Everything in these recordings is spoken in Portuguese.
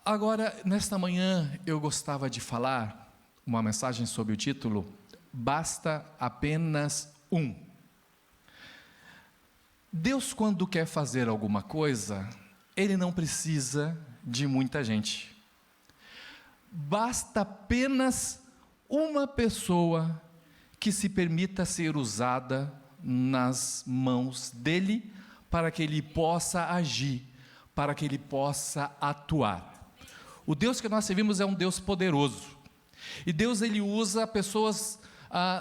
Agora, nesta manhã, eu gostava de falar uma mensagem sob o título Basta Apenas Um. Deus, quando quer fazer alguma coisa, Ele não precisa de muita gente. Basta apenas uma pessoa que se permita ser usada nas mãos dEle para que Ele possa agir, para que Ele possa atuar. O Deus que nós servimos é um Deus poderoso. E Deus, Ele usa pessoas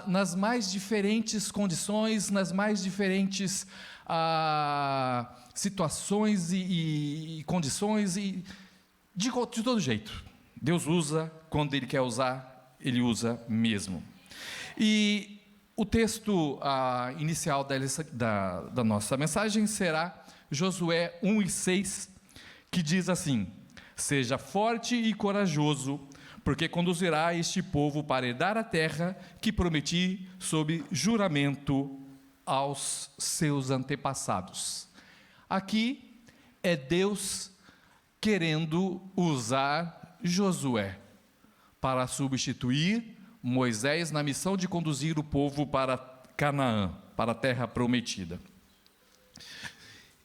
nas mais diferentes condições, nas mais diferentes situações e condições, e de todo jeito. Deus usa, quando Ele quer usar, Ele usa mesmo. E o texto inicial da nossa mensagem será Josué 1:6, que diz assim: Seja forte e corajoso, porque conduzirá este povo para herdar a terra que prometi sob juramento aos seus antepassados. Aqui é Deus querendo usar Josué para substituir Moisés na missão de conduzir o povo para Canaã, para a terra prometida.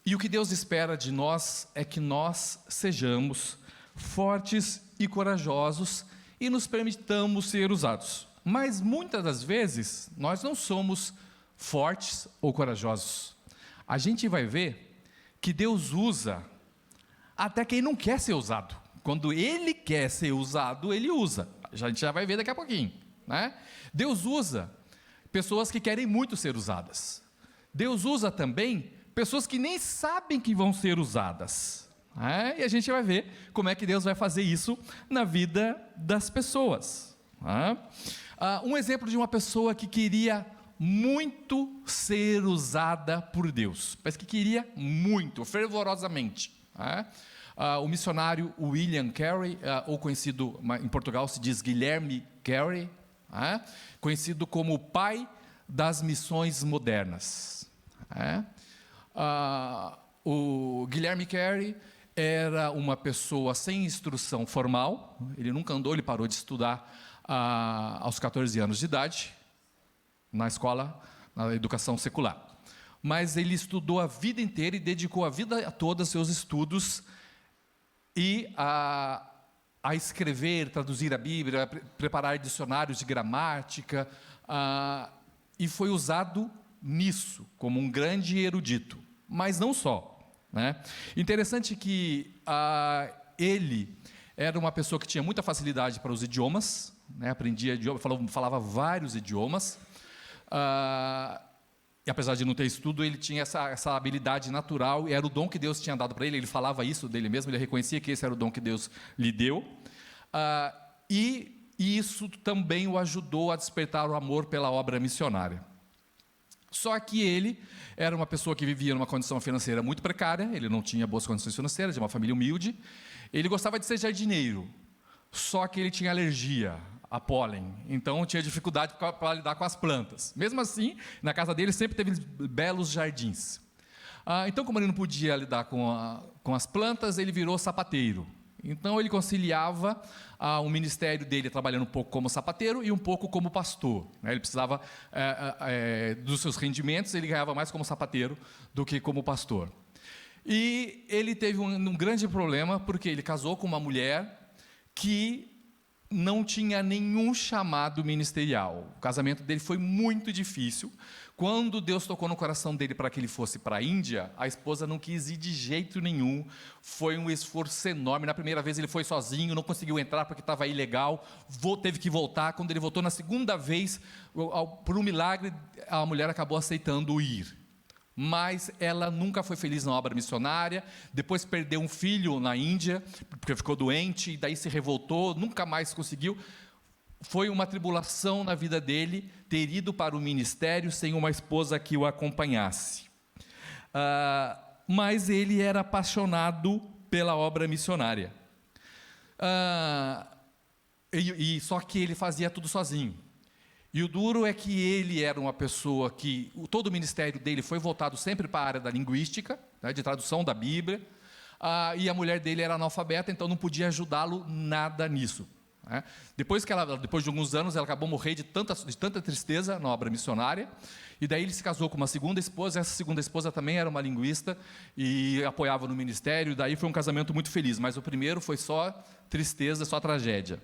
E o que Deus espera de nós é que nós sejamos fortes e corajosos e nos permitamos ser usados. Mas muitas das vezes nós não somos fortes ou corajosos. A gente vai ver que Deus usa até quem não quer ser usado. Quando Ele quer ser usado, Ele usa. A gente já vai ver daqui a pouquinho, né? Deus usa pessoas que querem muito ser usadas. Deus usa também pessoas que nem sabem que vão ser usadas. E a gente vai ver como é que Deus vai fazer isso na vida das pessoas. Um exemplo de uma pessoa que queria muito ser usada por Deus, parece que queria muito, fervorosamente. O missionário William Carey, ou conhecido em Portugal se diz Guilherme Carey, conhecido como o pai das missões modernas. O Guilherme Carey era uma pessoa sem instrução formal, ele nunca andou, ele parou de estudar aos 14 anos de idade, na escola, na educação secular. Mas ele estudou a vida inteira e dedicou a vida toda aos seus estudos e a escrever, traduzir a Bíblia, a preparar dicionários de gramática, e foi usado nisso, como um grande erudito, mas não só. Interessante que ele era uma pessoa que tinha muita facilidade para os idiomas, aprendia idiomas, falava vários idiomas, e apesar de não ter estudo, ele tinha essa habilidade natural, e era o dom que Deus tinha dado para ele. Ele falava isso dele mesmo, ele reconhecia que esse era o dom que Deus lhe deu, e isso também o ajudou a despertar o amor pela obra missionária. Só que ele era uma pessoa que vivia numa condição financeira muito precária, ele não tinha boas condições financeiras, de uma família humilde. Ele gostava de ser jardineiro, só que ele tinha alergia a pólen, então tinha dificuldade para lidar com as plantas. Mesmo assim, na casa dele sempre teve belos jardins. Então, como ele não podia lidar com as plantas, ele virou sapateiro. Então ele conciliava o ministério dele trabalhando um pouco como sapateiro e um pouco como pastor. Ele precisava dos seus rendimentos, ele ganhava mais como sapateiro do que como pastor. E ele teve um grande problema, porque ele casou com uma mulher que não tinha nenhum chamado ministerial. O casamento dele foi muito difícil. Quando Deus tocou no coração dele para que ele fosse para a Índia, a esposa não quis ir de jeito nenhum. Foi um esforço enorme. Na primeira vez ele foi sozinho, não conseguiu entrar porque estava ilegal, teve que voltar. Quando ele voltou na segunda vez, por um milagre, a mulher acabou aceitando ir. Mas ela nunca foi feliz na obra missionária. Depois perdeu um filho na Índia, porque ficou doente, e daí se revoltou, nunca mais conseguiu. Foi uma tribulação na vida dele ter ido para o ministério sem uma esposa que o acompanhasse. Mas ele era apaixonado pela obra missionária. Só que ele fazia tudo sozinho. E o duro é que ele era uma pessoa que todo o ministério dele foi voltado sempre para a área da linguística, de tradução da Bíblia. e a mulher dele era analfabeta, então não podia ajudá-lo nada nisso. Depois de alguns anos, ela acabou morrendo de tanta tristeza na obra missionária, e daí ele se casou com uma segunda esposa. Essa segunda esposa também era uma linguista e apoiava no ministério, e daí foi um casamento muito feliz, mas o primeiro foi só tristeza, só tragédia.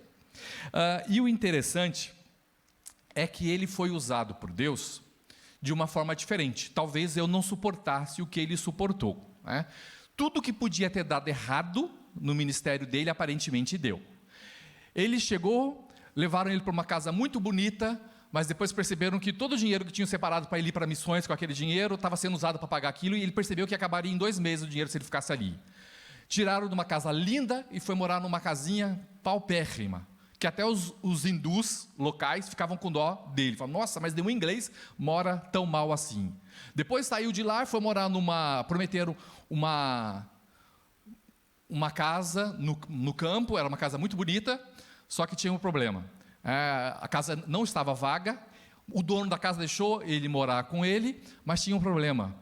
E o interessante é que ele foi usado por Deus de uma forma diferente. Talvez eu não suportasse o que ele suportou. Tudo que podia ter dado errado no ministério dele, aparentemente deu. Ele chegou, levaram ele para uma casa muito bonita, mas depois perceberam que todo o dinheiro que tinham separado para ele ir para missões com aquele dinheiro estava sendo usado para pagar aquilo, e ele percebeu que acabaria em 2 meses o dinheiro se ele ficasse ali. Tiraram de uma casa linda e foi morar numa casinha paupérrima, que até os hindus locais ficavam com dó dele. Falaram: nossa, mas nenhum inglês mora tão mal assim. Depois saiu de lá e foi morar prometeram uma casa no campo, era uma casa muito bonita, só que tinha um problema. A casa não estava vaga, o dono da casa deixou ele morar com ele, mas tinha um problema.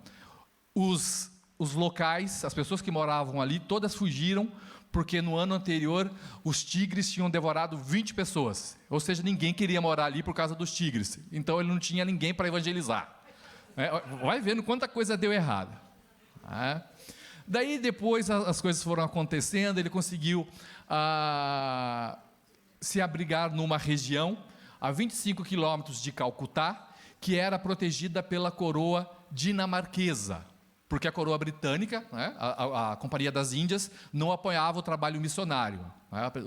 Os locais, as pessoas que moravam ali, todas fugiram, porque no ano anterior os tigres tinham devorado 20 pessoas, ou seja, ninguém queria morar ali por causa dos tigres, então ele não tinha ninguém para evangelizar. Vai vendo quanta coisa deu errada. Daí depois as coisas foram acontecendo, ele conseguiu se abrigar numa região a 25 quilômetros de Calcutá, que era protegida pela coroa dinamarquesa, porque a coroa britânica, a Companhia das Índias, não apoiava o trabalho missionário.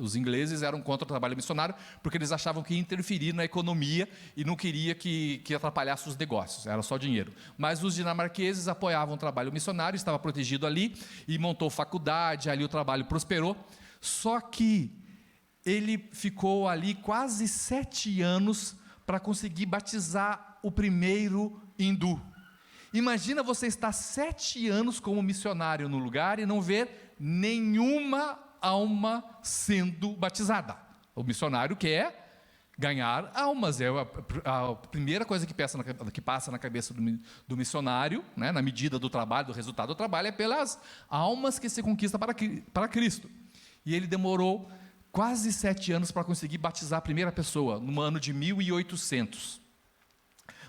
Os ingleses eram contra o trabalho missionário, porque eles achavam que ia interferir na economia e não queria que atrapalhasse os negócios, era só dinheiro. Mas os dinamarqueses apoiavam o trabalho missionário, estava protegido ali, e montou faculdade, ali o trabalho prosperou. Só que ele ficou ali quase 7 anos para conseguir batizar o primeiro hindu. Imagina você estar 7 anos como missionário no lugar e não ver nenhuma alma sendo batizada. O missionário quer ganhar almas, é a primeira coisa que passa na cabeça do missionário, na medida do trabalho, do resultado do trabalho, é pelas almas que se conquista para Cristo. E ele demorou quase 7 anos para conseguir batizar a primeira pessoa, no ano de 1800.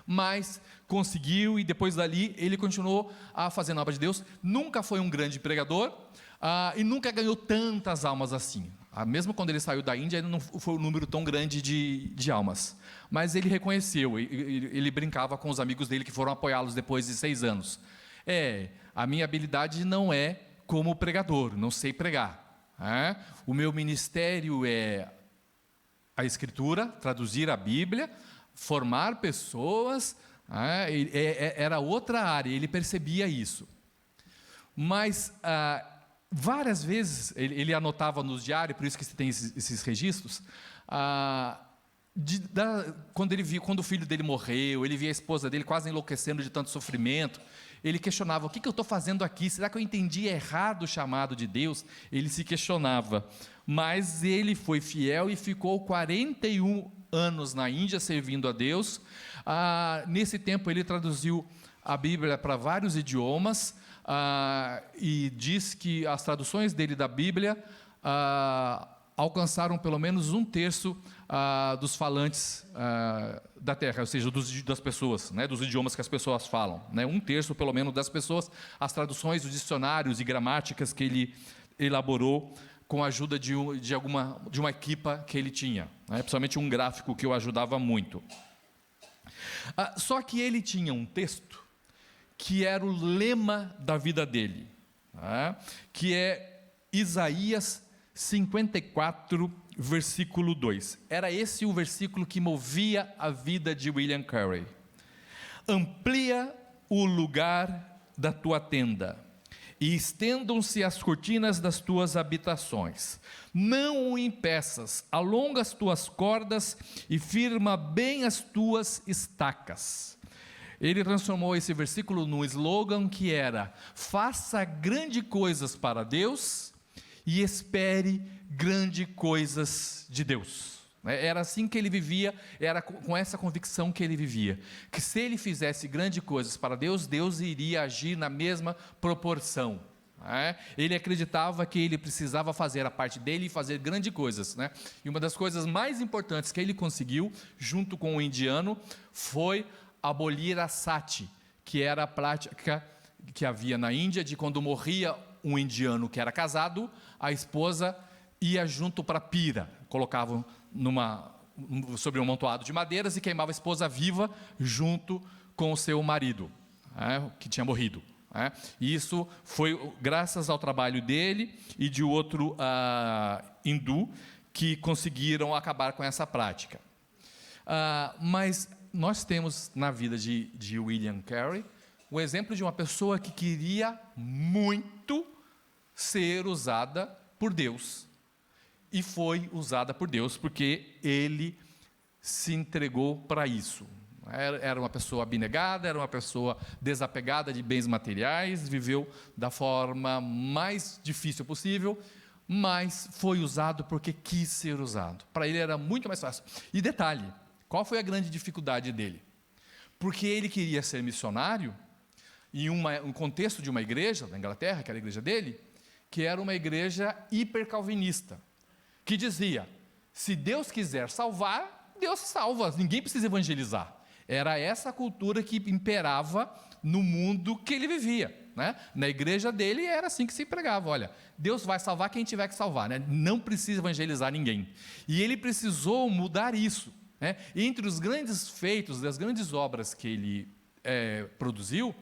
Mas conseguiu, e depois dali ele continuou a fazer a obra de Deus. Nunca foi um grande pregador, e nunca ganhou tantas almas assim. Mesmo quando ele saiu da Índia, não foi um número tão grande de almas. Mas ele reconheceu, ele brincava com os amigos dele que foram apoiá-los depois de 6 anos. A minha habilidade não é como pregador, não sei pregar. O meu ministério é a Escritura, traduzir a Bíblia, formar pessoas. Era outra área, ele percebia isso. Mas várias vezes ele anotava nos diários, por isso que tem esses registros, quando o filho dele morreu, ele via a esposa dele quase enlouquecendo de tanto sofrimento, ele questionava: o que eu estou fazendo aqui? Será que eu entendi errado o chamado de Deus? Ele se questionava, mas ele foi fiel e ficou 41 anos na Índia servindo a Deus. Nesse tempo ele traduziu a Bíblia para vários idiomas, e diz que as traduções dele da Bíblia alcançaram pelo menos 1/3 dos falantes da terra, ou seja, das pessoas, dos idiomas que as pessoas falam, 1/3 pelo menos das pessoas, as traduções, os dicionários e gramáticas que ele elaborou com a ajuda de uma equipa que ele tinha, principalmente um gráfico que o ajudava muito. Só que ele tinha um texto que era o lema da vida dele, que é Isaías 54, versículo 2. Era esse o versículo que movia a vida de William Carey. Amplia o lugar da tua tenda, e estendam-se as cortinas das tuas habitações. Não o impeças, alonga as tuas cordas e firma bem as tuas estacas. Ele transformou esse versículo num slogan que era: faça grandes coisas para Deus e espere grandes coisas de Deus. Era assim que ele vivia, era com essa convicção que ele vivia, que se ele fizesse grandes coisas para Deus, Deus iria agir na mesma proporção. Ele acreditava que ele precisava fazer a parte dele e fazer grandes coisas, né? E uma das coisas mais importantes que ele conseguiu, junto com o indiano, foi abolir a sati, que era a prática que havia na Índia, de quando morria um indiano que era casado, a esposa ia junto para a pira, colocavam sobre um amontoado de madeiras e queimava a esposa viva junto com o seu marido, que tinha morrido. E isso foi graças ao trabalho dele e de outro hindu que conseguiram acabar com essa prática. Mas nós temos na vida de William Carey o exemplo de uma pessoa que queria muito ser usada por Deus, e foi usada por Deus porque ele se entregou para isso. Era uma pessoa abnegada, era uma pessoa desapegada de bens materiais, viveu da forma mais difícil possível, mas foi usado porque quis ser usado. Para ele era muito mais fácil. E detalhe, qual foi a grande dificuldade dele? Porque ele queria ser missionário em um contexto de uma igreja, na Inglaterra, que era a igreja dele, que era uma igreja hipercalvinista, que dizia, se Deus quiser salvar, Deus salva, ninguém precisa evangelizar. Era essa a cultura que imperava no mundo que ele vivia, né? Na igreja dele era assim que se pregava, olha, Deus vai salvar quem tiver que salvar, né? Não precisa evangelizar ninguém. E ele precisou mudar isso, né? Entre os grandes feitos, das grandes obras que ele produziu,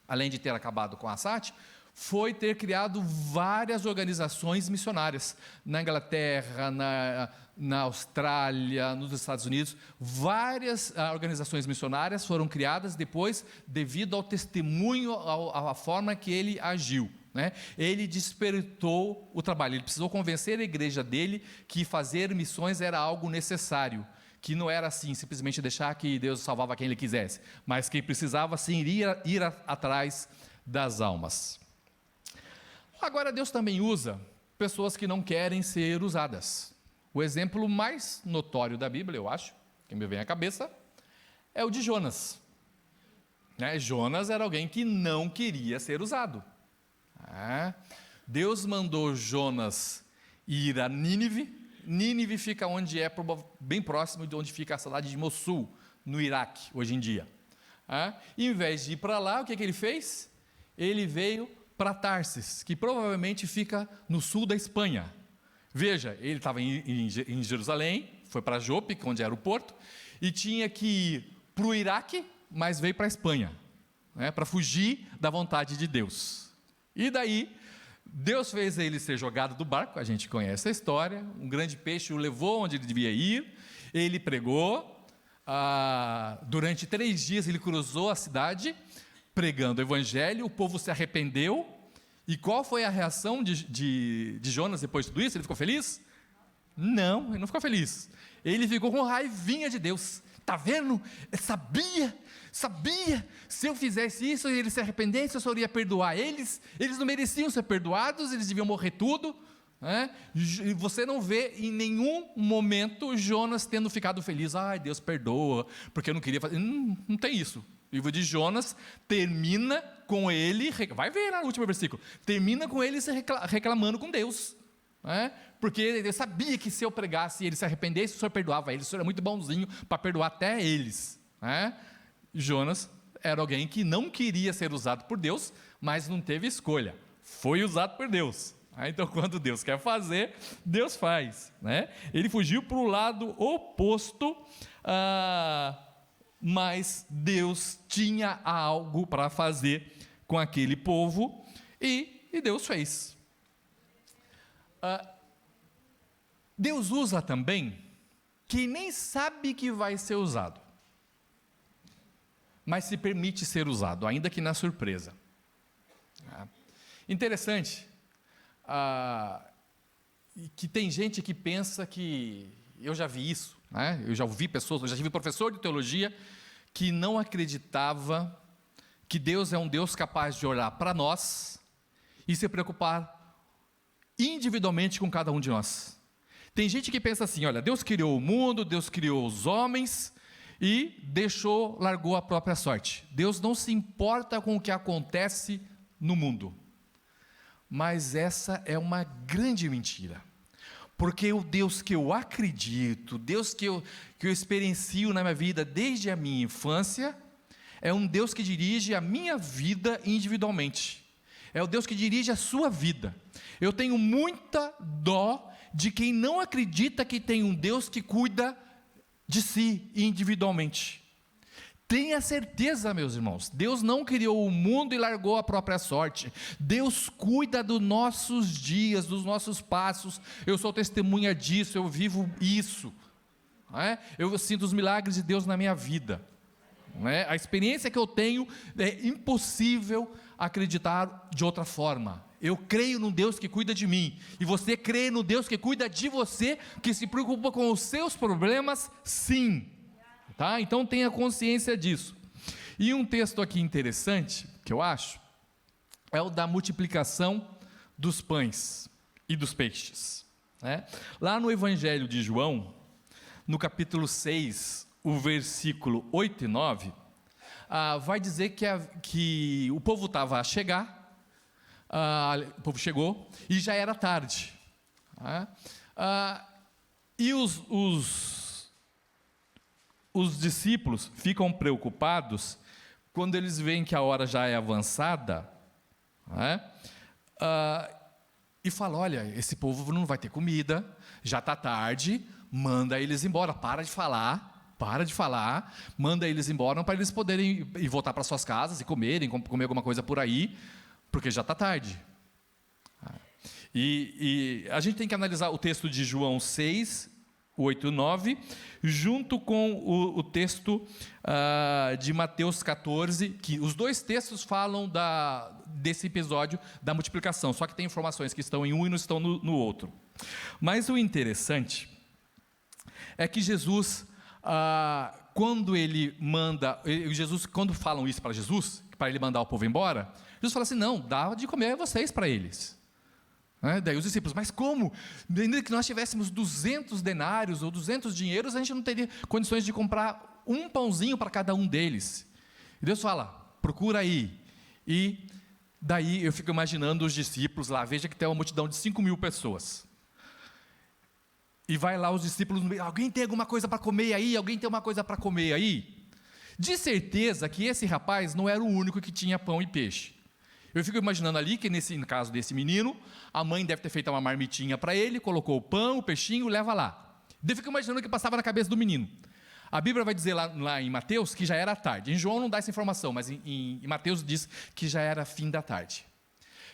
além de ter acabado com a Sati, foi ter criado várias organizações missionárias na Inglaterra, na Austrália, nos Estados Unidos. Várias organizações missionárias foram criadas depois devido ao testemunho, à forma que ele agiu, né? Ele despertou o trabalho, ele precisou convencer a igreja dele que fazer missões era algo necessário, que não era assim, simplesmente deixar que Deus salvava quem ele quisesse, mas que precisava sim ir atrás das almas. Agora, Deus também usa pessoas que não querem ser usadas. O exemplo mais notório da Bíblia, eu acho, que me vem à cabeça, é o de Jonas. Jonas era alguém que não queria ser usado. Deus mandou Jonas ir a Nínive. Nínive fica onde bem próximo de onde fica a cidade de Mossul, no Iraque, hoje em dia. E, em vez de ir para lá, o que ele fez? Ele veio para Tarsis, que provavelmente fica no sul da Espanha. Veja, ele estava em Jerusalém, foi para Jope, onde era o porto, e tinha que ir para o Iraque, mas veio para a Espanha, para fugir da vontade de Deus. E daí, Deus fez ele ser jogado do barco, a gente conhece a história, um grande peixe o levou onde ele devia ir, ele pregou, durante 3 dias ele cruzou a cidade, pregando o evangelho, o povo se arrependeu. E qual foi a reação de Jonas depois de tudo isso? Ele ficou feliz? Não, ele não ficou feliz. Ele ficou com raivinha de Deus. Está vendo? Eu sabia, se eu fizesse isso e eles se arrependessem, eu só iria perdoar eles não mereciam ser perdoados, eles deviam morrer tudo. E você não vê em nenhum momento Jonas tendo ficado feliz, Deus perdoa, porque eu não queria fazer, não tem isso. O livro de Jonas termina com ele, vai ver lá no último versículo, termina com ele reclamando com Deus, porque ele sabia que se eu pregasse e ele se arrependesse, o Senhor perdoava eles, o Senhor era muito bonzinho para perdoar até eles. Jonas era alguém que não queria ser usado por Deus, mas não teve escolha, foi usado por Deus. Então, quando Deus quer fazer, Deus faz. Ele fugiu para o lado oposto, mas Deus tinha algo para fazer com aquele povo, e Deus fez. Deus usa também quem nem sabe que vai ser usado, mas se permite ser usado, ainda que na surpresa. Interessante, que tem gente que pensa que, eu já vi isso, eu já ouvi pessoas, eu já tive professor de teologia que não acreditava que Deus é um Deus capaz de olhar para nós e se preocupar individualmente com cada um de nós. Tem gente que pensa assim, olha, Deus criou o mundo, Deus criou os homens e largou a própria sorte. Deus não se importa com o que acontece no mundo. Mas essa é uma grande mentira. Porque o Deus que eu acredito, Deus que eu experiencio na minha vida desde a minha infância, é um Deus que dirige a minha vida individualmente. É o Deus que dirige a sua vida. Eu tenho muita dó de quem não acredita que tem um Deus que cuida de si individualmente. Tenha certeza, meus irmãos, Deus não criou o mundo e largou a própria sorte. Deus cuida dos nossos dias, dos nossos passos. Eu sou testemunha disso, eu vivo isso. Não é? Eu sinto os milagres de Deus na minha vida. Não é? A experiência que eu tenho é impossível acreditar de outra forma. Eu creio num Deus que cuida de mim, e você crê no Deus que cuida de você, que se preocupa com os seus problemas, sim. Tá? Então tenha consciência disso. E um texto aqui interessante, que eu acho, é o da multiplicação dos pães e dos peixes. Né? Lá no Evangelho de João, no capítulo 6, o versículo 8 e 9, vai dizer que o povo estava a chegar, o povo chegou, e já era tarde. E os discípulos ficam preocupados quando eles veem que a hora já é avançada, e falam: olha, esse povo não vai ter comida, já está tarde, manda eles embora, para de falar, manda eles embora para eles poderem ir voltar para suas casas e comer alguma coisa por aí, porque já está tarde. E a gente tem que analisar o texto de João 6, 8 e 9, junto com o texto de Mateus 14, que os dois textos falam desse episódio da multiplicação, só que tem informações que estão em um e não estão no outro. Mas o interessante é que Jesus, quando falam isso para Jesus, para ele mandar o povo embora, Jesus fala assim: não, dá de comer a vocês para eles. Daí os discípulos: mas como? Ainda que nós tivéssemos 200 denários ou 200 dinheiros, a gente não teria condições de comprar um pãozinho para cada um deles. E Deus fala: procura aí. E daí eu fico imaginando os discípulos lá, veja que tem uma multidão de 5.000 pessoas. E vai lá os discípulos: alguém tem alguma coisa para comer aí? Alguém tem uma coisa para comer aí? De certeza que esse rapaz não era o único que tinha pão e peixe. Eu fico imaginando ali que, no caso desse menino, a mãe deve ter feito uma marmitinha para ele, colocou o pão, o peixinho, leva lá. Eu fico imaginando o que passava na cabeça do menino. A Bíblia vai dizer lá em Mateus que já era tarde. Em João não dá essa informação, mas em Mateus diz que já era fim da tarde.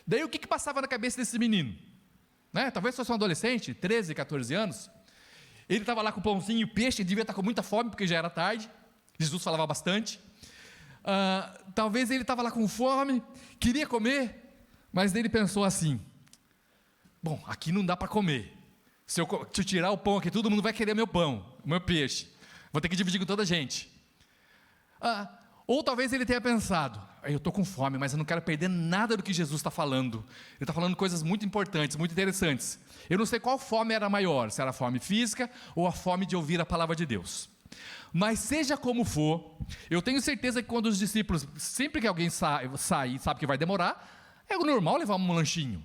Daí o que passava na cabeça desse menino? Talvez fosse um adolescente, 13, 14 anos. Ele estava lá com o pãozinho e o peixe, ele devia estar com muita fome, porque já era tarde. Jesus falava bastante. Talvez ele estava lá com fome, queria comer, mas daí ele pensou assim: bom, aqui não dá para comer. Se eu tirar o pão aqui, todo mundo vai querer meu pão, meu peixe. Vou ter que dividir com toda a gente. Ou talvez ele tenha pensado: eu estou com fome, mas eu não quero perder nada do que Jesus está falando. Ele está falando coisas muito importantes, muito interessantes. Eu não sei qual fome era maior, se era a fome física ou a fome de ouvir a palavra de Deus. Mas seja como for, eu tenho certeza que quando os discípulos, sempre que alguém sai e sabe que vai demorar, é normal levar um lanchinho.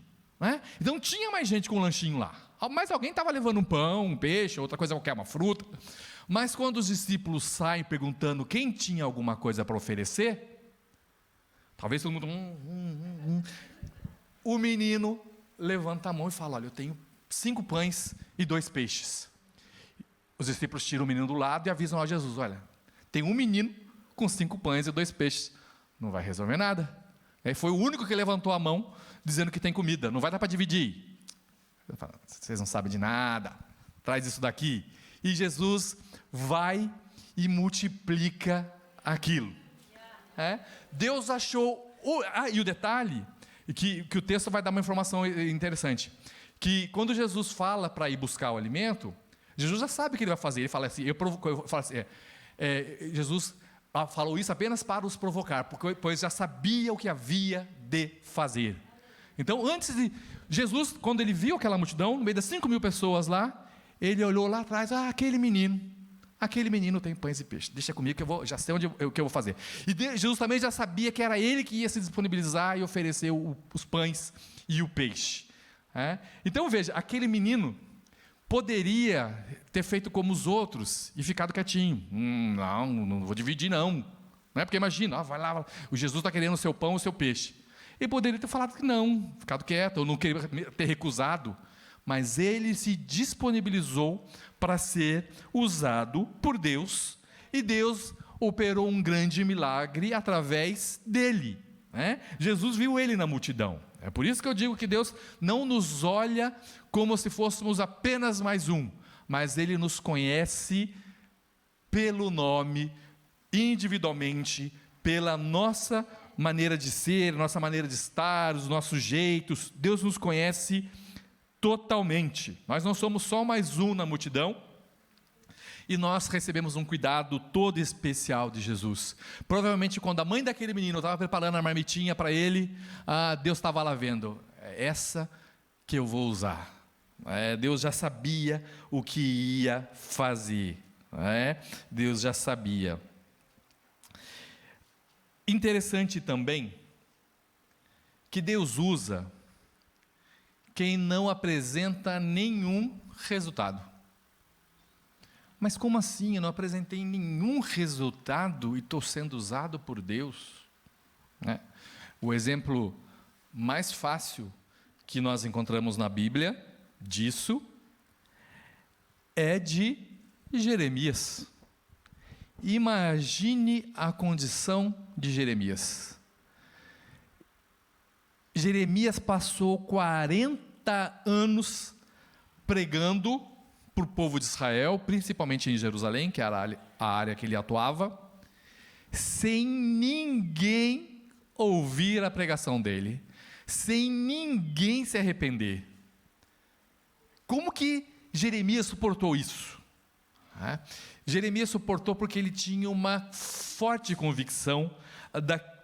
Então tinha mais gente com um lanchinho lá. Mas alguém estava levando um pão, um peixe, outra coisa qualquer, uma fruta. Mas quando os discípulos saem perguntando quem tinha alguma coisa para oferecer, talvez todo mundo... O menino levanta a mão e fala: olha, eu tenho 5 pães e 2 peixes. Os discípulos tiram o menino do lado e avisam a Jesus: olha, tem um menino com 5 pães e 2 peixes, não vai resolver nada. Foi o único que levantou a mão, dizendo que tem comida, não vai dar para dividir. Eu falo: vocês não sabem de nada, traz isso daqui. E Jesus vai e multiplica aquilo. Deus achou... e o detalhe, que o texto vai dar uma informação interessante, que quando Jesus fala para ir buscar o alimento, Jesus já sabe o que ele vai fazer. Ele fala assim, Jesus falou isso apenas para os provocar, pois já sabia o que havia de fazer. Então, antes de Jesus, quando ele viu aquela multidão, no meio das 5.000 pessoas lá, ele olhou lá atrás: aquele menino, aquele menino tem pães e peixes, deixa comigo que já sei o que eu vou fazer. E Jesus também já sabia que era ele que ia se disponibilizar e oferecer os pães e o peixe. Então veja, aquele menino poderia ter feito como os outros e ficado quietinho. Não vou dividir não. Não é porque imagina, vai lá, o Jesus está querendo o seu pão, o seu peixe. Ele poderia ter falado que não, ficado quieto, ou não queria ter recusado. Mas ele se disponibilizou para ser usado por Deus, e Deus operou um grande milagre através dele. Jesus viu ele na multidão. É por isso que eu digo que Deus não nos olha como se fôssemos apenas mais um, mas Ele nos conhece pelo nome, individualmente, pela nossa maneira de ser, nossa maneira de estar, os nossos jeitos. Deus nos conhece totalmente. Nós não somos só mais um na multidão, e nós recebemos um cuidado todo especial de Jesus. Provavelmente quando a mãe daquele menino estava preparando a marmitinha para ele, Deus estava lá vendo, é essa que eu vou usar. Deus já sabia o que ia fazer. Deus já sabia. Interessante também que Deus usa quem não apresenta nenhum resultado. Mas como assim? Eu não apresentei nenhum resultado e estou sendo usado por Deus? O exemplo mais fácil que nós encontramos na Bíblia disso é de Jeremias. Imagine a condição de Jeremias. Jeremias passou 40 anos pregando para o povo de Israel, principalmente em Jerusalém, que era a área que ele atuava, sem ninguém ouvir a pregação dele, sem ninguém se arrepender. Como que Jeremias suportou isso? Jeremias suportou porque ele tinha uma forte convicção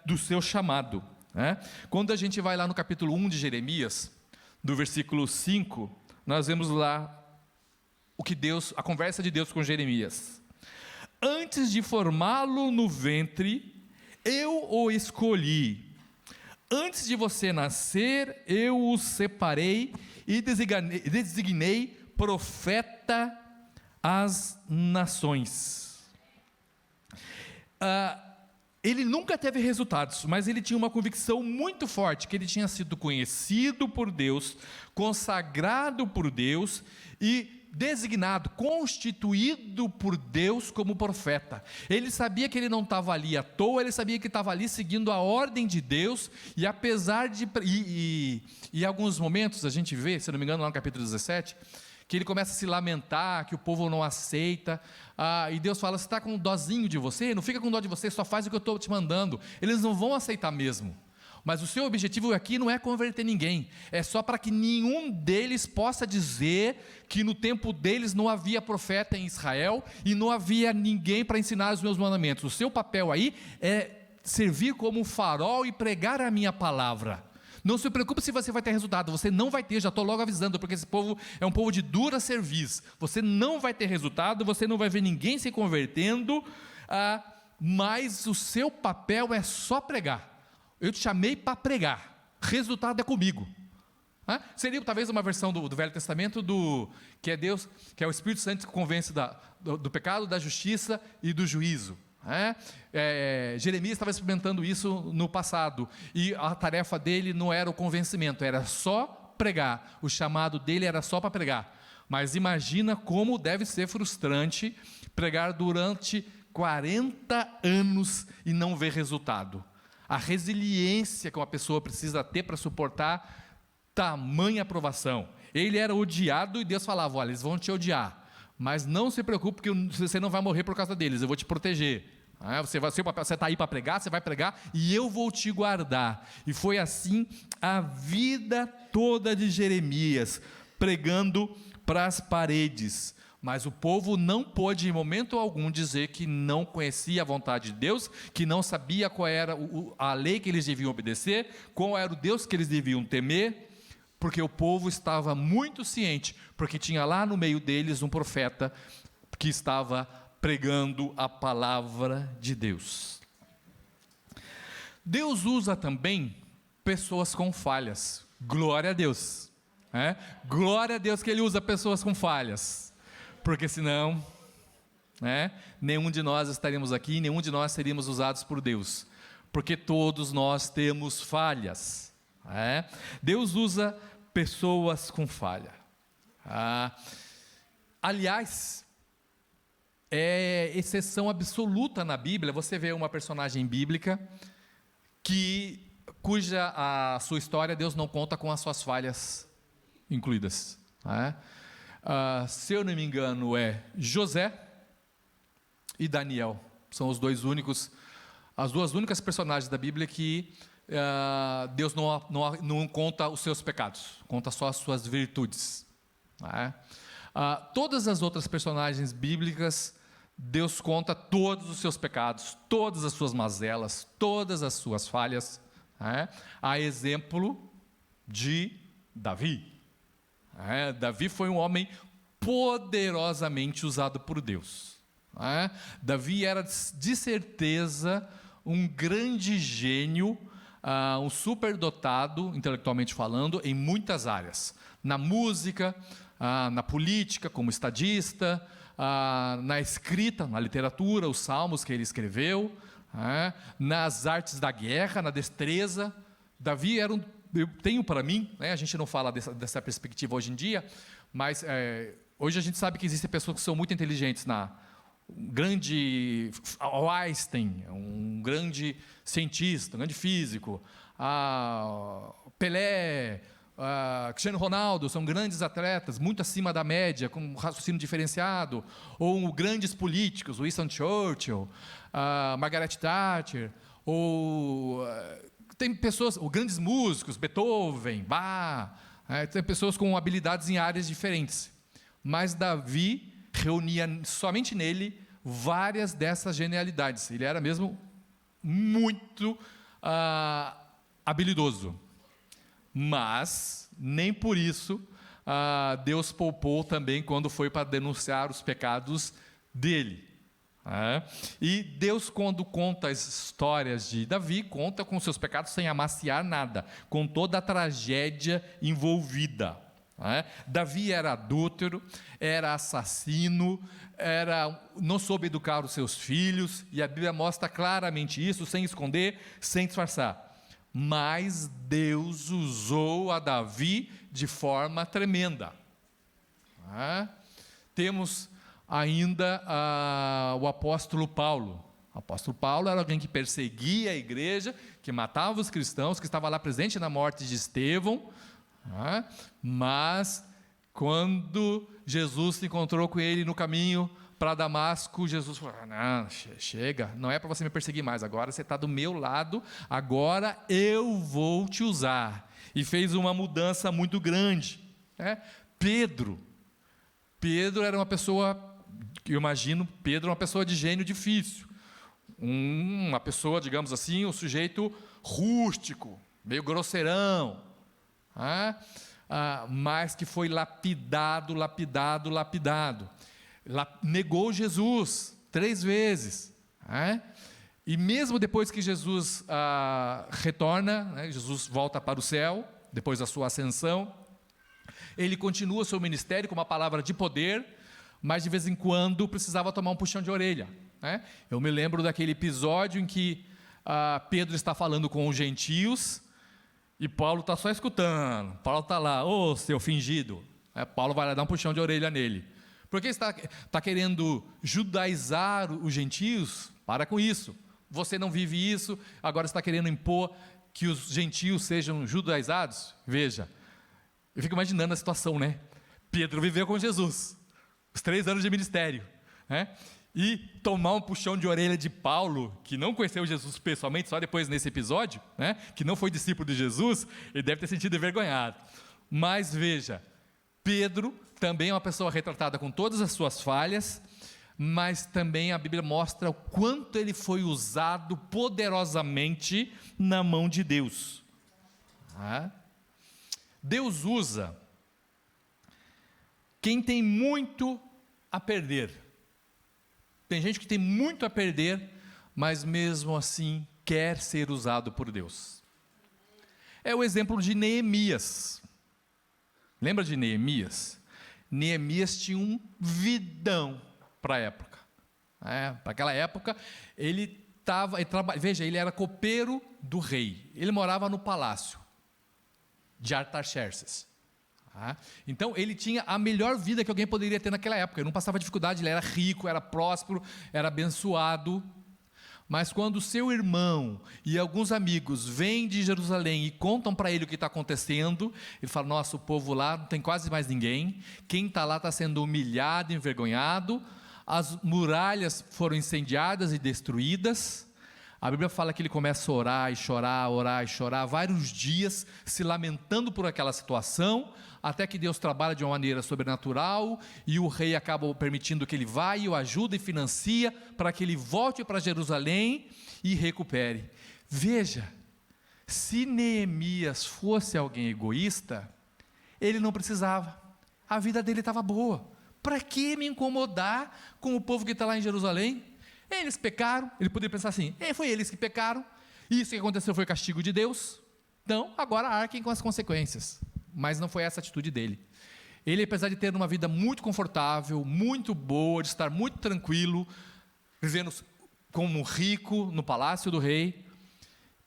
do seu chamado. Quando a gente vai lá no capítulo 1 de Jeremias, do versículo 5, nós vemos lá a conversa de Deus com Jeremias. Antes de formá-lo no ventre, eu o escolhi. Antes de você nascer, eu o separei e designei profeta às nações. Ele nunca teve resultados, mas ele tinha uma convicção muito forte, que ele tinha sido conhecido por Deus, consagrado por Deus e designado, constituído por Deus como profeta. Ele sabia que ele não estava ali à toa, ele sabia que estava ali seguindo a ordem de Deus, e apesar de... em alguns momentos a gente vê, se não me engano lá no capítulo 17, que ele começa a se lamentar, que o povo não aceita, e Deus fala, você está com dozinho de você? Não fica com dó de você, só faz o que eu estou te mandando. Eles não vão aceitar mesmo. Mas o seu objetivo aqui não é converter ninguém, é só para que nenhum deles possa dizer que no tempo deles não havia profeta em Israel e não havia ninguém para ensinar os meus mandamentos. O seu papel aí é servir como um farol e pregar a minha palavra. Não se preocupe se você vai ter resultado, você não vai ter, já estou logo avisando, porque esse povo é um povo de dura cerviz. Você não vai ter resultado, você não vai ver ninguém se convertendo, mas o seu papel é só pregar. Eu te chamei para pregar, resultado é comigo. Seria talvez uma versão do Velho Testamento, que é Deus, que é o Espírito Santo que convence do pecado, da justiça e do juízo. Jeremias estava experimentando isso no passado, e a tarefa dele não era o convencimento, era só pregar. O chamado dele era só para pregar. Mas imagina como deve ser frustrante pregar durante 40 anos e não ver resultado. A resiliência que uma pessoa precisa ter para suportar tamanha aprovação. Ele era odiado e Deus falava, olha, eles vão te odiar, mas não se preocupe que você não vai morrer por causa deles, eu vou te proteger. Você está aí para pregar, você vai pregar e eu vou te guardar. E foi assim a vida toda de Jeremias, pregando para as paredes. Mas o povo não pôde em momento algum dizer que não conhecia a vontade de Deus, que não sabia qual era a lei que eles deviam obedecer, qual era o Deus que eles deviam temer, porque o povo estava muito ciente, porque tinha lá no meio deles um profeta que estava pregando a palavra de Deus. Deus usa também pessoas com falhas. Glória a Deus. Glória a Deus que Ele usa pessoas com falhas. Porque senão, nenhum de nós estaríamos aqui, nenhum de nós seríamos usados por Deus. Porque todos nós temos falhas. Deus usa pessoas com falha. Aliás, é exceção absoluta na Bíblia, você vê uma personagem bíblica cuja a sua história Deus não conta com as suas falhas incluídas. Se eu não me engano, é José e Daniel. São as duas únicas personagens da Bíblia que Deus não conta os seus pecados, conta só as suas virtudes. Todas as outras personagens bíblicas, Deus conta todos os seus pecados, todas as suas mazelas, todas as suas falhas, a exemplo de Davi. Davi foi um homem poderosamente usado por Deus. Davi era de certeza um grande gênio, um superdotado, intelectualmente falando, em muitas áreas. Na música, na política, como estadista, na escrita, na literatura, os salmos que ele escreveu, nas artes da guerra, na destreza. Davi era eu tenho para mim, a gente não fala dessa perspectiva hoje em dia, mas hoje a gente sabe que existem pessoas que são muito inteligentes, um grande Einstein, um grande cientista, um grande físico, Pelé, Cristiano Ronaldo, são grandes atletas, muito acima da média, com um raciocínio diferenciado, ou grandes políticos, Winston Churchill, Margaret Thatcher, tem pessoas, grandes músicos, Beethoven, Bach, tem pessoas com habilidades em áreas diferentes, mas Davi reunia somente nele várias dessas genialidades. Ele era mesmo muito habilidoso, mas nem por isso Deus poupou também quando foi para denunciar os pecados dele. E Deus, quando conta as histórias de Davi, conta com seus pecados sem amaciar nada, com toda a tragédia envolvida. Davi era adúltero, era assassino, não soube educar os seus filhos, e a Bíblia mostra claramente isso, sem esconder, sem disfarçar. Mas Deus usou a Davi de forma tremenda. Temos ainda o apóstolo Paulo. O apóstolo Paulo era alguém que perseguia a igreja, que matava os cristãos, que estava lá presente na morte de Estevão, mas quando Jesus se encontrou com ele no caminho para Damasco, Jesus falou: não, chega, não é para você me perseguir mais, agora você está do meu lado, agora eu vou te usar. E fez uma mudança muito grande. Pedro era uma pessoa, eu imagino, Pedro uma pessoa de gênio difícil, uma pessoa, digamos assim, um sujeito rústico, meio grosseirão, mas que foi lapidado, negou Jesus 3 vezes, e mesmo depois que Jesus retorna, Jesus volta para o céu, depois da sua ascensão, ele continua seu ministério com uma palavra de poder, mas de vez em quando precisava tomar um puxão de orelha. Eu me lembro daquele episódio em que Pedro está falando com os gentios, e Paulo está só escutando. Paulo está lá, seu fingido. Paulo vai lá dar um puxão de orelha nele. Porque está querendo judaizar os gentios? Para com isso. Você não vive isso, agora está querendo impor que os gentios sejam judaizados? Veja, eu fico imaginando a situação, Pedro viveu com Jesus, os 3 anos de ministério, e tomar um puxão de orelha de Paulo, que não conheceu Jesus pessoalmente, só depois nesse episódio, que não foi discípulo de Jesus, ele deve ter sentido envergonhado. Mas veja, Pedro também é uma pessoa retratada com todas as suas falhas, mas também a Bíblia mostra o quanto ele foi usado poderosamente na mão de Deus. Deus usa quem tem muito a perder Tem gente que tem muito a perder, mas mesmo assim quer ser usado por Deus. É o exemplo de Neemias. Lembra de Neemias? Neemias tinha um vidão para a época. Para aquela época, veja, ele era copeiro do rei. Ele morava no palácio de Artaxerxes. Então, ele tinha a melhor vida que alguém poderia ter naquela época. Ele não passava dificuldade, ele era rico, era próspero, era abençoado. Mas quando seu irmão e alguns amigos vêm de Jerusalém e contam para ele o que está acontecendo, ele fala: nossa, o povo lá não tem quase mais ninguém, quem está lá está sendo humilhado, envergonhado, as muralhas foram incendiadas e destruídas. A Bíblia fala que ele começa a orar e chorar, vários dias se lamentando por aquela situação, até que Deus trabalha de uma maneira sobrenatural, e o rei acaba permitindo que ele vá e o ajude e financia, para que ele volte para Jerusalém e recupere. Veja, se Neemias fosse alguém egoísta, ele não precisava, a vida dele estava boa. Para que me incomodar com o povo que está lá em Jerusalém? Eles pecaram, ele poderia pensar assim: foi eles que pecaram, isso que aconteceu foi castigo de Deus, então agora arquem com as consequências. Mas não foi essa a atitude dele. Ele, apesar de ter uma vida muito confortável, muito boa, de estar muito tranquilo, vivendo como rico no palácio do rei,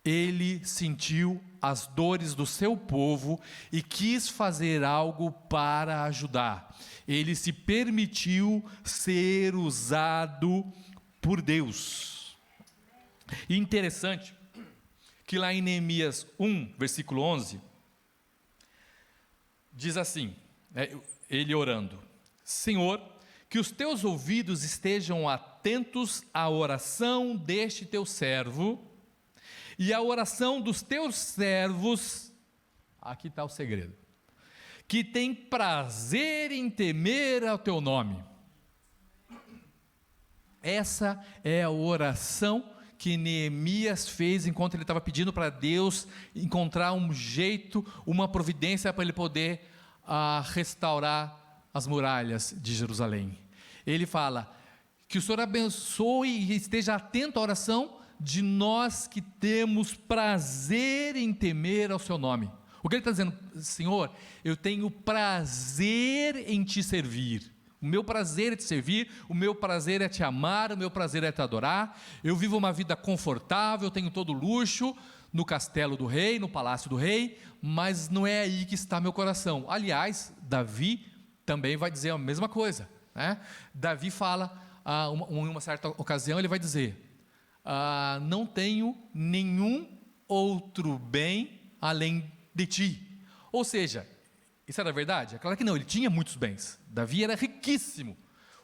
ele sentiu as dores do seu povo e quis fazer algo para ajudar. Ele se permitiu ser usado por Deus. E interessante que lá em Neemias 1, versículo 11, diz assim, ele orando: Senhor, que os teus ouvidos estejam atentos à oração deste teu servo e à oração dos teus servos, aqui está o segredo, que tem prazer em temer ao teu nome. Essa é a oração que Neemias fez enquanto ele estava pedindo para Deus encontrar um jeito, uma providência para ele poder restaurar as muralhas de Jerusalém. Ele fala: que o Senhor abençoe e esteja atento à oração de nós que temos prazer em temer ao seu nome. O que ele está dizendo? Senhor, eu tenho prazer em te servir. O meu prazer é te servir, o meu prazer é te amar, o meu prazer é te adorar. Eu vivo uma vida confortável, tenho todo luxo no castelo do rei, no palácio do rei, mas não é aí que está meu coração. Aliás, Davi também vai dizer a mesma coisa, né? Davi fala, em uma certa ocasião, ele vai dizer: não tenho nenhum outro bem além de ti. Ou seja, isso era verdade? É claro que não, ele tinha muitos bens. Davi era riquíssimo.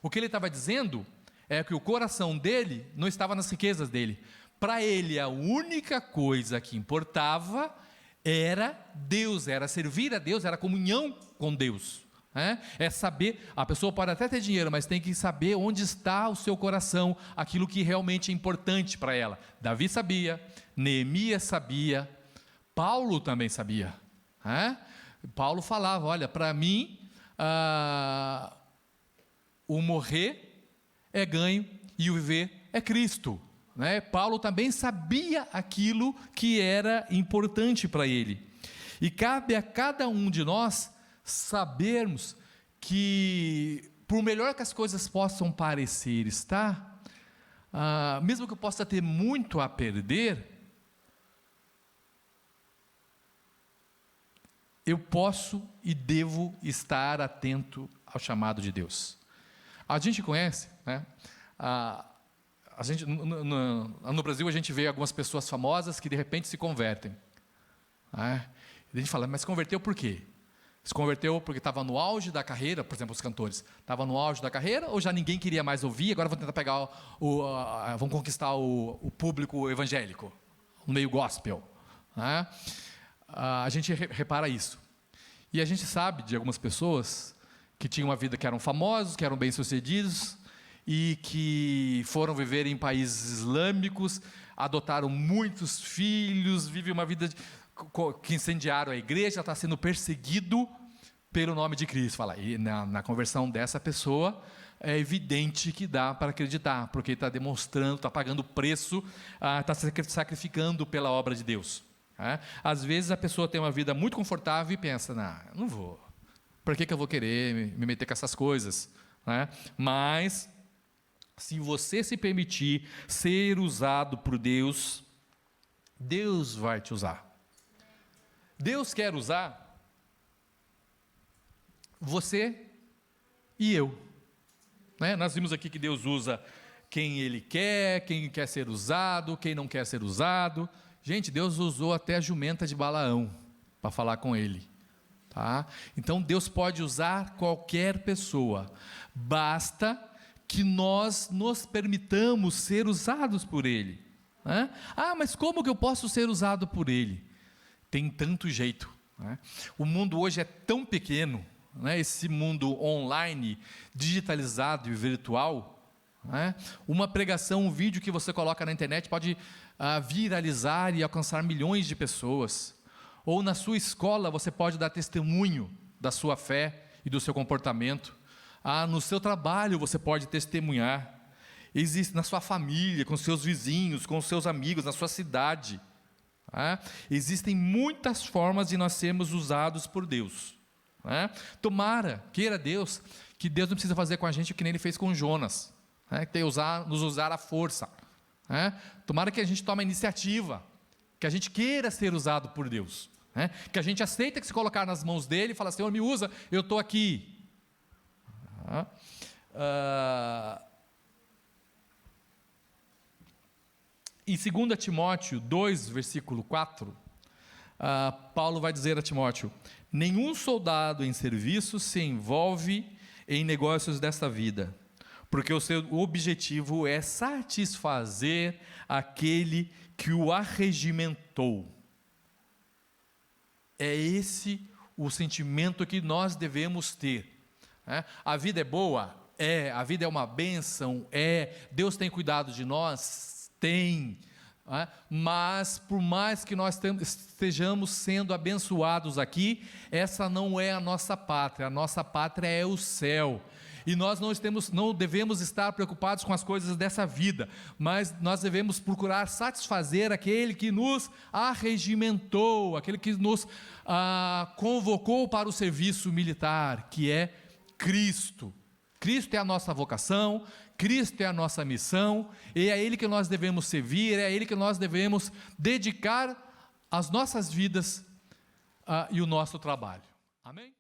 O que ele estava dizendo é que o coração dele não estava nas riquezas dele. Para ele, a única coisa que importava era Deus, era servir a Deus, era comunhão com Deus. É saber, a pessoa pode até ter dinheiro, mas tem que saber onde está o seu coração, aquilo que realmente é importante para ela. Davi sabia, Neemias sabia, Paulo também sabia. Paulo falava: olha, para mim, o morrer é ganho e o viver é Cristo. Paulo também sabia aquilo que era importante para ele. E cabe a cada um de nós sabermos que, por melhor que as coisas possam parecer estar, mesmo que eu possa ter muito a perder, eu posso e devo estar atento ao chamado de Deus. A gente conhece, no Brasil a gente vê algumas pessoas famosas que de repente se convertem. A gente fala: mas se converteu por quê? Se converteu porque estava no auge da carreira, por exemplo, os cantores. Estava no auge da carreira, ou já ninguém queria mais ouvir, agora vão tentar pegar vão conquistar o público evangélico, o meio gospel. A gente repara isso. E a gente sabe de algumas pessoas que tinham uma vida, que eram famosos, que eram bem-sucedidos, e que foram viver em países islâmicos, adotaram muitos filhos, vivem uma vida que incendiaram a igreja, está sendo perseguido pelo nome de Cristo. Fala, e na conversão dessa pessoa, é evidente que dá para acreditar, porque está demonstrando, está pagando o preço, está se sacrificando pela obra de Deus. Às vezes a pessoa tem uma vida muito confortável e pensa, não vou, por que eu vou querer me meter com essas coisas? Mas, se você se permitir ser usado por Deus, Deus vai te usar. Deus quer usar você e eu. Nós vimos aqui que Deus usa quem Ele quer, quem quer ser usado, quem não quer ser usado. Gente, Deus usou até a jumenta de Balaão para falar com Ele. Então Deus pode usar qualquer pessoa, basta que nós nos permitamos ser usados por Ele. Mas como que eu posso ser usado por Ele? Tem tanto jeito. O mundo hoje é tão pequeno, esse mundo online, digitalizado e virtual. Uma pregação, um vídeo que você coloca na internet pode viralizar e alcançar milhões de pessoas. Ou na sua escola você pode dar testemunho da sua fé e do seu comportamento. No seu trabalho você pode testemunhar. Existe na sua família, com seus vizinhos, com seus amigos, na sua cidade. Existem muitas formas de nós sermos usados por Deus. Tomara, queira Deus, que Deus não precisa fazer com a gente o que nem Ele fez com Jonas, que nos usar a força. Tomara que a gente tome a iniciativa, que a gente queira ser usado por Deus, que a gente aceita que se colocar nas mãos dEle e fala, Senhor, me usa, eu estou aqui. Em 2 Timóteo 2, versículo 4, Paulo vai dizer a Timóteo, nenhum soldado em serviço se envolve em negócios desta vida, porque o seu objetivo é satisfazer aquele que o arregimentou. É esse o sentimento que nós devemos ter. A vida é boa? A vida é uma bênção? Deus tem cuidado de nós? Tem. Mas por mais que nós estejamos sendo abençoados aqui, essa não é a nossa pátria é o céu. E nós não devemos estar preocupados com as coisas dessa vida, mas nós devemos procurar satisfazer aquele que nos arregimentou, aquele que nos convocou para o serviço militar, que é Cristo. Cristo é a nossa vocação, Cristo é a nossa missão, e é a Ele que nós devemos servir, é a Ele que nós devemos dedicar as nossas vidas e o nosso trabalho. Amém?